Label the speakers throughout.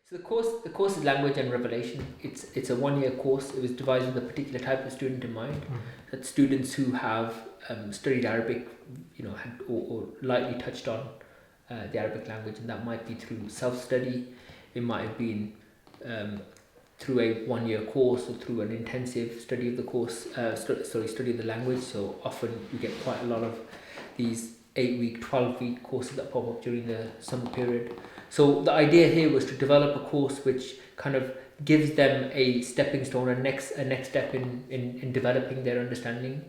Speaker 1: So the course is Language and Revelation. It's a 1 year course. It was devised with a particular type of student in mind. That students who have studied Arabic, had or lightly touched on the Arabic language, and that might be through self-study. It might have been through a 1 year course or through an intensive study of the course. Study of the language. So often you get quite a lot of these 8-week, 12-week courses that pop up during the summer period. So the idea here was to develop a course which kind of gives them a stepping stone, a next step in developing their understanding.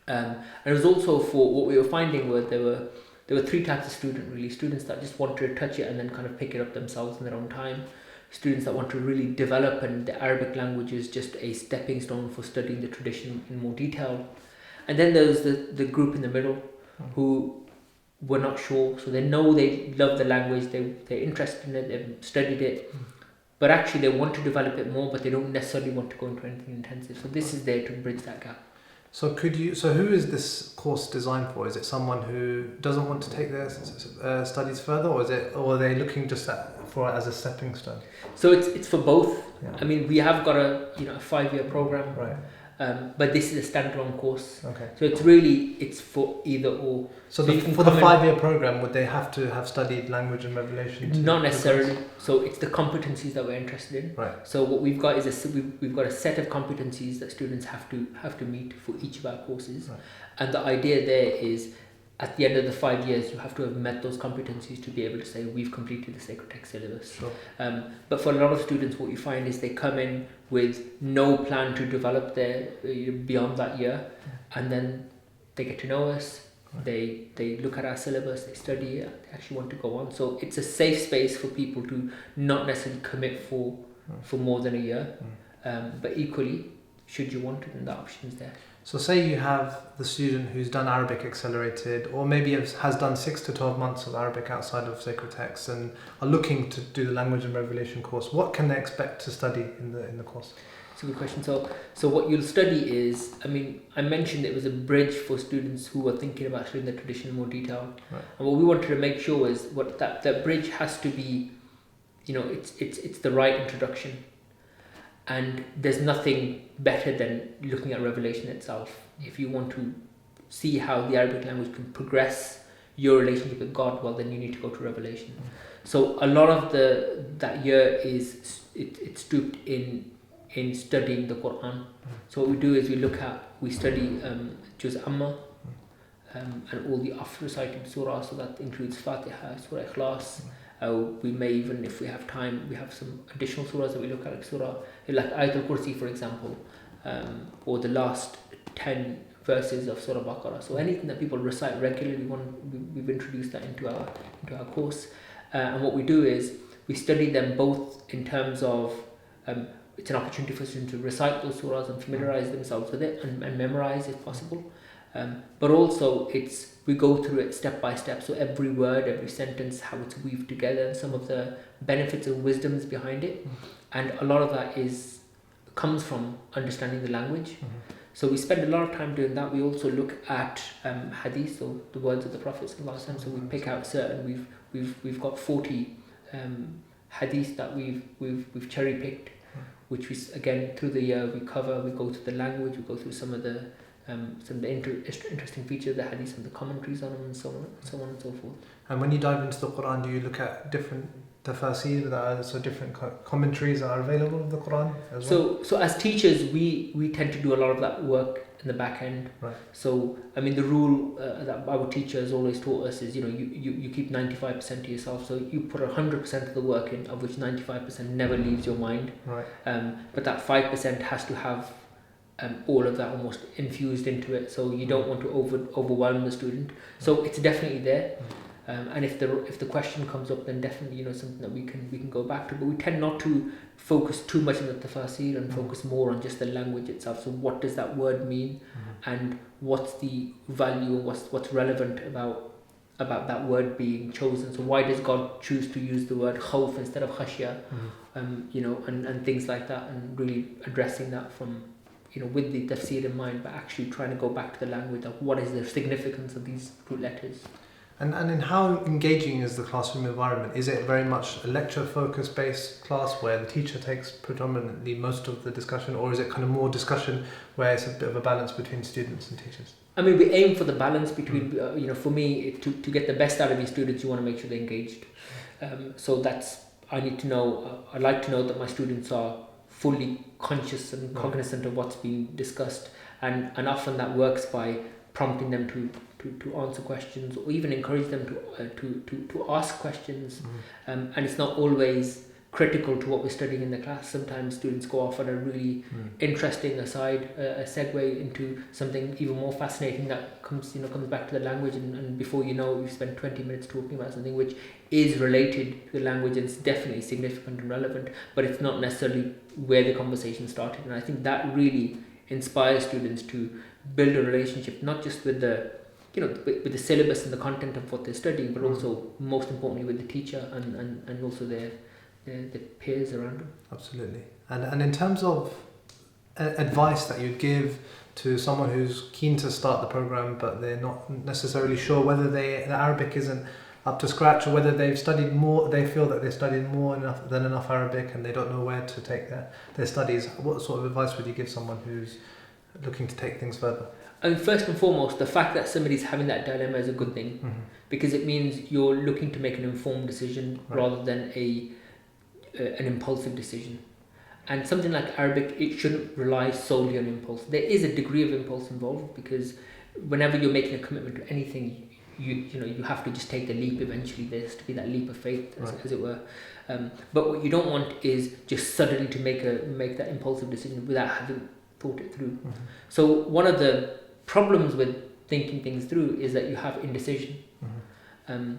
Speaker 1: And it was also, for what we were finding, were there were three types of student really: students that just wanted to touch it and then kind of pick it up themselves in their own time; students that want to really develop, and the Arabic language is just a stepping stone for studying the tradition in more detail; and then there's the group in the middle who were not sure. So they know they love the language, they're interested in it, they've studied it, but actually they want to develop it more, but they don't necessarily want to go into anything intensive. So this is there to bridge that gap.
Speaker 2: So who is this course designed for? Is it someone who doesn't want to take their studies further, or are they looking just for it as a stepping stone?
Speaker 1: So it's for both.
Speaker 2: Yeah.
Speaker 1: I mean, we have got a 5-year program,
Speaker 2: right?
Speaker 1: But this is a standalone course.
Speaker 2: Okay.
Speaker 1: So it's for either or.
Speaker 2: So for the 5-year program, would they have to have studied Language and Revelation?
Speaker 1: Not necessarily. So it's the competencies that we're interested in.
Speaker 2: Right.
Speaker 1: So what we've got is we've got a set of competencies that students have to meet for each of our courses.
Speaker 2: Right.
Speaker 1: And the idea there is, at the end of the 5 years, you have to have met those competencies to be able to say we've completed the sacred text syllabus.
Speaker 2: Sure.
Speaker 1: But for a lot of students, what you find is they come in with no plan to develop their beyond that year, and then they get to know us. Right. They look at our syllabus, they study it, they actually want to go on. So it's a safe space for people to not necessarily commit for more than a year. But equally, should you want it, then the option is there.
Speaker 2: So say you have the student who's done Arabic Accelerated, or maybe has done 6 to 12 months of Arabic outside of sacred texts and are looking to do the Language and Revelation course. What can they expect to study in the course?
Speaker 1: It's a good question. So what you'll study is, I mentioned it was a bridge for students who were thinking about studying the tradition in more detail.
Speaker 2: Right.
Speaker 1: And what we wanted to make sure is that bridge has to be, it's the right introduction. And there's nothing better than looking at Revelation itself. If you want to see how the Arabic language can progress your relationship with God, well, then you need to go to Revelation. So a lot of that year is it's stooped in studying the Quran. So what we do is we study Juz Amma and all the oft recited surahs. So that includes Fatiha, Surah Ikhlas. We may even, if we have time, we have some additional surahs that we look at, like Ayatul Kursi, for example, or the last 10 verses of Surah Baqarah. So anything that people recite regularly, we've introduced that into our course. And what we do is we study them both in terms of it's an opportunity for students to recite those surahs and familiarize themselves with it and memorize if possible. But also we go through it step by step. So every word, every sentence, how it's weaved together, and some of the benefits and wisdoms behind it. And a lot of that comes from understanding the language. So we spend a lot of time doing that. We also look at hadith, so the words of the Prophet ﷺ. So we pick out certain. We've got 40 hadith that we've cherry picked, which we again through the year we cover. We go through the language. We go through some of the interesting features of the hadith and the commentaries on them, and so on and so forth.
Speaker 2: And when you dive into the Quran, do you look at different tafsir, so different commentaries that are available of the Quran as well? So as teachers, we tend to do a lot of that work in the back end.
Speaker 1: Right. So the rule that our teacher has always taught us is you keep 95% to yourself. So you put 100% of the work in, of which 95% never leaves your mind.
Speaker 2: Right.
Speaker 1: But that 5% has to have all of that almost infused into it. So you don't want to overwhelm the student. So it's definitely there. And if the question comes up, then definitely something that we can go back to. But we tend not to focus too much on the tafsir and focus more on just the language itself. So what does that word mean, and what's the value, or what's relevant about that word being chosen? So why does God choose to use the word khawf instead of khashya? And things like that, and really addressing that from with the tafsir in mind, but actually trying to go back to the language of what is the significance of these root letters.
Speaker 2: And in how engaging is the classroom environment? Is it very much a lecture focus based class where the teacher takes predominantly most of the discussion, or is it kind of more discussion where it's a bit of a balance between students and teachers?
Speaker 1: I mean, we aim for the balance between, for me, to get the best out of your students, you want to make sure they're engaged. So I need to know, I like to know that my students are fully conscious and cognizant of what's being discussed, and often that works by prompting them to answer questions, or even encourage them to ask questions. And it's not always critical to what we're studying in the class. Sometimes students go off on a really interesting aside, a segue into something even more fascinating that comes back to the language, and before you know it, we've spent 20 minutes talking about something which is related to the language, and it's definitely significant and relevant, but it's not necessarily where the conversation started. And I think that really inspires students to build a relationship, not just with the with the syllabus and the content of what they're studying, but also most importantly with the teacher and also their peers around them.
Speaker 2: Absolutely. And in terms of advice that you'd give to someone who's keen to start the program but they're not necessarily sure whether the Arabic isn't up to scratch, or whether they've studied more, they feel that they've studied more than enough Arabic and they don't know where to take their studies, what sort of advice would you give someone who's looking to take things further?
Speaker 1: I mean, first and foremost, the fact that somebody's having that dilemma is a good thing, because it means you're looking to make an informed decision rather than an impulsive decision. And something like Arabic, it shouldn't rely solely on impulse. There is a degree of impulse involved, because whenever you're making a commitment to anything, you have to just take the leap eventually. There's to be that leap of faith, as it were. But what you don't want is just suddenly to make that impulsive decision without having thought it through. So one of the problems with thinking things through is that you have indecision.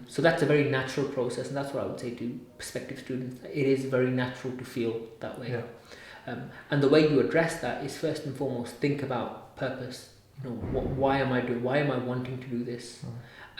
Speaker 1: So that's a very natural process, and that's what I would say to prospective students. It is very natural to feel that way. And the way you address that is, first and foremost, think about purpose. Why am I wanting to do this?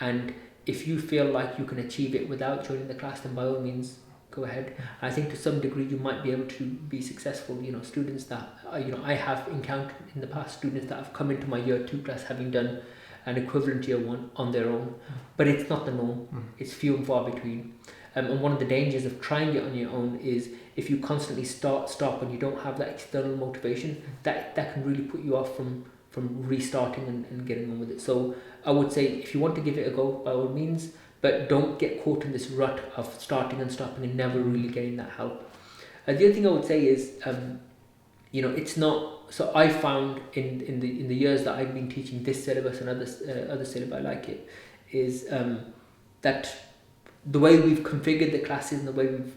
Speaker 1: And if you feel like you can achieve it without joining the class, then by all means go ahead. I think to some degree you might be able to be successful. Students that I have encountered in the past, students that have come into my year 2 class having done an equivalent year 1 on their own, but it's not the norm. It's few and far between. And one of the dangers of trying it on your own is if you constantly stop and you don't have that external motivation, that can really put you off from restarting and getting on with it. So I would say, if you want to give it a go, by all means, but don't get caught in this rut of starting and stopping and never really getting that help. The other thing I would say is, it's not. So I found in the years that I've been teaching this syllabus and other syllabi like it, is that the way we've configured the classes and the way we've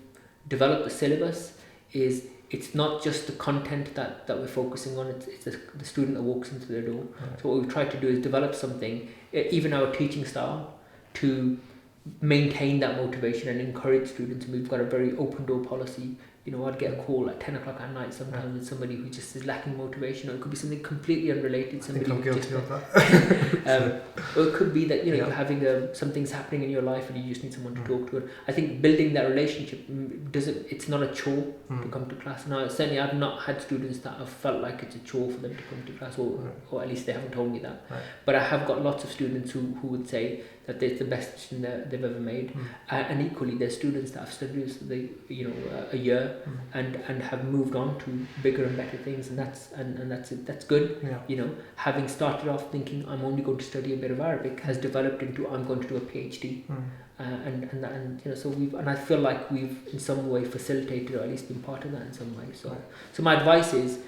Speaker 1: developed the syllabus is, it's not just the content that we're focusing on, it's the student that walks into the door. So what we've tried to do is develop something, even our teaching style, to maintain that motivation and encourage students. And we've got a very open door policy. I'd get a call at 10 o'clock at night sometimes with somebody who just is lacking motivation, or it could be something completely unrelated. Somebody
Speaker 2: I'm guilty of that.
Speaker 1: Or it could be that you're having something's happening in your life and you just need someone to talk to. I think building that relationship it's not a chore to come to class. Now, certainly I've not had students that have felt like it's a chore for them to come to class, or at least they haven't told me that. But I have got lots of students who would say that it's the best decision that they've ever made. And equally, there's students that have studied a year and have moved on to bigger and better things, and that's good. Having started off thinking I'm only going to study a bit of Arabic has developed into I'm going to do a PhD. So I feel like we've in some way facilitated, or at least been part of that in some way. So my advice is,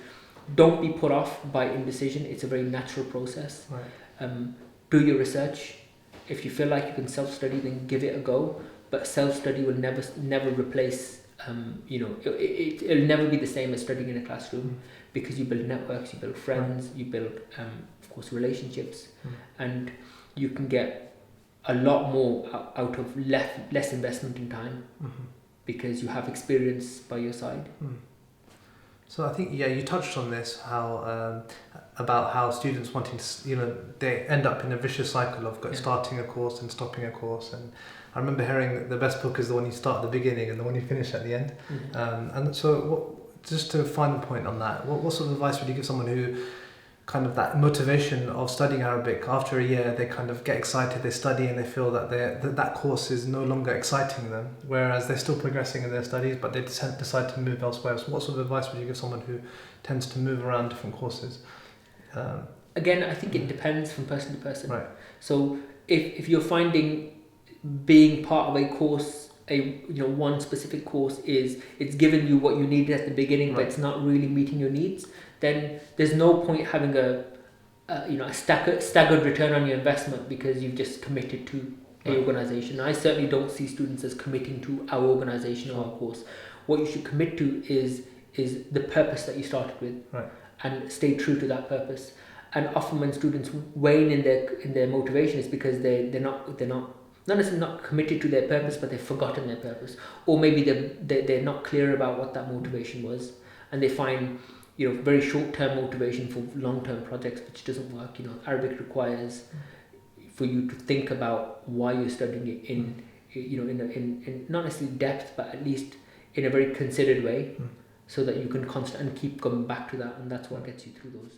Speaker 1: don't be put off by indecision. It's a very natural process. Do your research. If you feel like you can self-study, then give it a go. But self-study will never replace. It'll never be the same as studying in a classroom, because you build networks, you build friends, you build, of course, relationships, and you can get a lot more out of less investment in time, because you have experience by your side.
Speaker 2: So I think, you touched on this, about how students wanting to, they end up in a vicious cycle of starting a course and stopping a course. And I remember hearing that the best book is the one you start at the beginning and the one you finish at the end. And so just to find the point on that, what sort of advice would you give someone who kind of that motivation of studying Arabic. After a year, they kind of get excited, they study, and they feel that that course is no longer exciting them, whereas they're still progressing in their studies, but they decide to move elsewhere. So what sort of advice would you give someone who tends to move around different courses?
Speaker 1: Again, I think it depends from person to person.
Speaker 2: Right.
Speaker 1: So if you're finding being part of a course, one specific course it's giving you what you needed at the beginning, but it's not really meeting your needs, then there's no point having a staggered return on your investment because you've just committed to a organization. I certainly don't see students as committing to our organization or our course. What you should commit to is the purpose that you started with, and stay true to that purpose. And often when students wane in their motivation, is because they're not necessarily not committed to their purpose, but they've forgotten their purpose, or maybe they're not clear about what that motivation was, and they find very short-term motivation for long-term projects, which doesn't work. Arabic requires for you to think about why you're studying it in not necessarily depth, but at least in a very considered way, so that you can constantly keep coming back to that, and that's what gets you through those